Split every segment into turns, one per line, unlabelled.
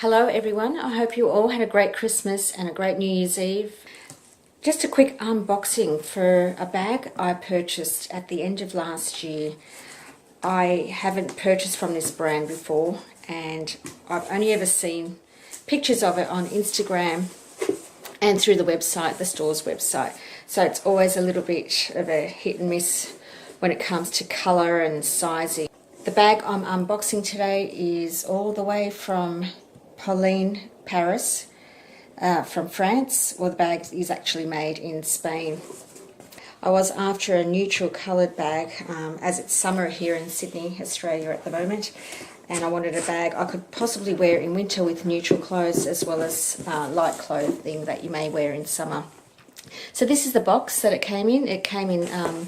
Hello everyone, I hope you all had a great Christmas and a great New Year's Eve. Just a quick unboxing for a bag I purchased at the end of last year. I haven't purchased from this brand before and I've only ever seen pictures of it on Instagram and through the website, the store's website. So it's always a little bit of a hit and miss when it comes to colour and sizing. The bag I'm unboxing today is all the way from Polene-Paris from France. Well, the bag is actually made in Spain. I was after a neutral coloured bag as it's summer here in Sydney, Australia at the moment, and I wanted a bag I could possibly wear in winter with neutral clothes as well as light clothing that you may wear in summer. So this is the box that it came in. It came in a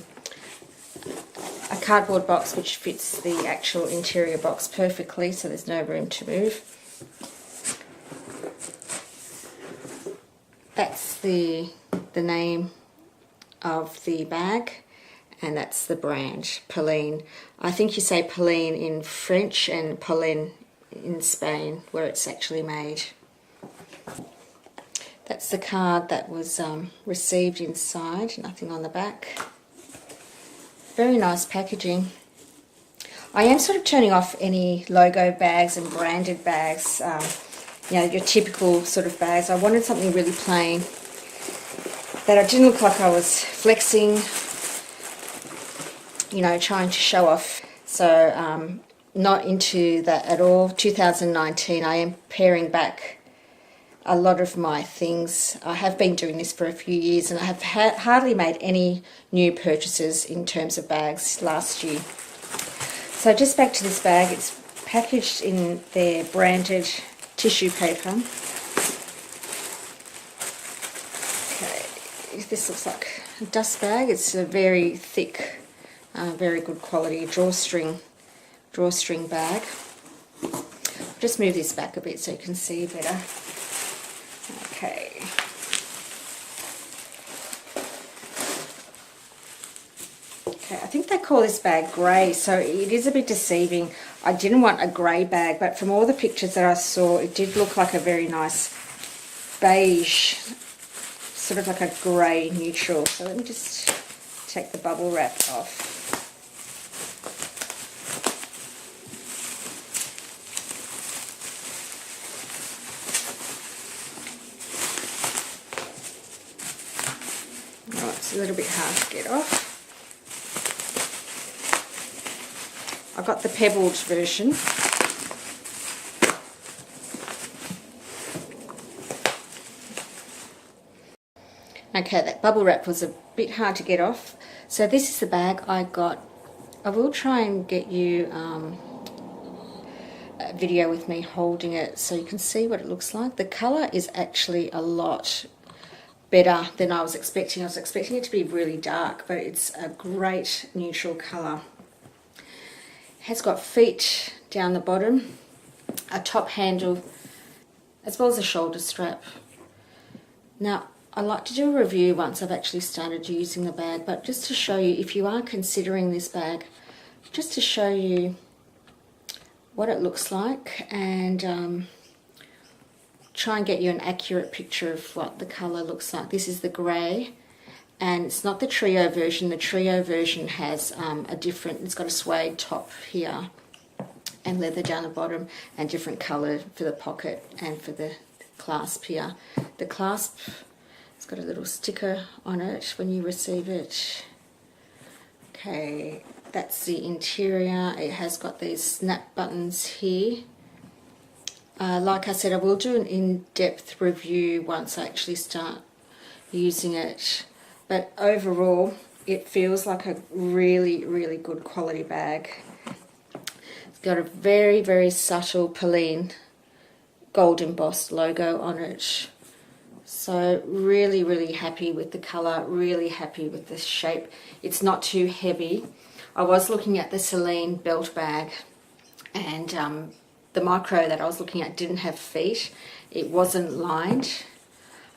cardboard box which fits the actual interior box perfectly, so there's no room to move. That's the name of the bag, and that's the brand, Polene. I think you say Polene in French and Polene in Spain, where it's actually made. That's the card that was received inside, nothing on the back. Very nice packaging. I am sort of turning off any logo bags and branded bags, you know, your typical sort of bags. I wanted something really plain, that I didn't look like I was flexing, you know, trying to show off. So not into that at all. 2019, I am paring back a lot of my things. I have been doing this for a few years and I have hardly made any new purchases in terms of bags last year. So just back to this bag, it's packaged in their branded tissue paper. Okay, this looks like a dust bag. It's a very thick, very good quality drawstring bag. Just move this back a bit so you can see better. Okay. Okay, I think they call this bag grey, so it is a bit deceiving. I didn't want a grey bag, but from all the pictures that I saw, it did look like a very nice beige, sort of like a grey neutral. So let me just take the bubble wrap off. Oh, it's a little bit hard to get off. I got the pebbled version. Okay, that bubble wrap was a bit hard to get off. So this is the bag I got. I will try and get you a video with me holding it so you can see what it looks like. The colour is actually a lot better than I was expecting. I was expecting it to be really dark, but it's a great neutral colour. Has got feet down the bottom, a top handle, as well as a shoulder strap. Now, I like to do a review once I've actually started using the bag, but just to show you, if you are considering this bag, just to show you what it looks like and try and get you an accurate picture of what the colour looks like. This is the grey. And it's not the trio version. The trio version has a different, it's got a suede top here and leather down the bottom and different colour for the pocket and for the clasp here. The clasp, it's got a little sticker on it when you receive it. Okay, that's the interior. It has got these snap buttons here. Like I said, I will do an in-depth review once I actually start using it. But overall, it feels like a really, really good quality bag. It's got a very, very subtle Polene gold embossed logo on it. So really, really happy with the colour, really happy with the shape. It's not too heavy. I was looking at the Celine belt bag and the micro that I was looking at didn't have feet. It wasn't lined,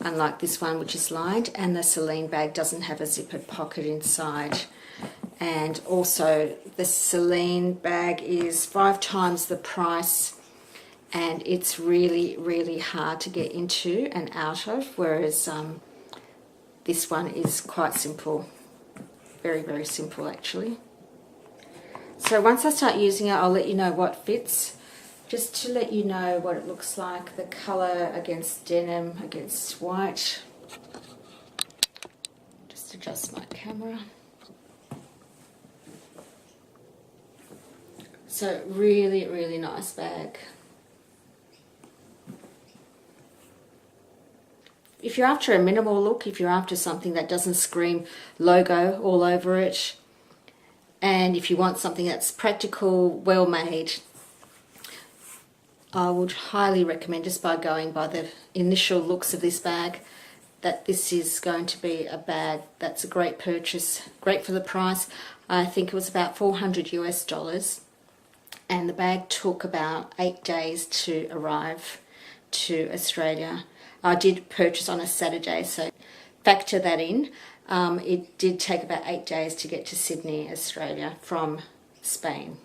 unlike this one which is lined, and the Celine bag doesn't have a zippered pocket inside. And also the Celine bag is 5 times the price and it's really, really hard to get into and out of, whereas this one is quite simple. Very, very simple actually. So once I start using it, I'll let you know what fits. Just to let you know what it looks like, the colour against denim, against white. Just adjust my camera. So really, really nice bag. If you're after a minimal look, if you're after something that doesn't scream logo all over it, and if you want something that's practical, well made, I would highly recommend, just by going by the initial looks of this bag, that this is going to be a bag that's a great purchase, great for the price. I think it was about $400 US, and the bag took about 8 days to arrive to Australia. I did purchase on a Saturday, so factor that in. It did take about 8 days to get to Sydney, Australia from Spain.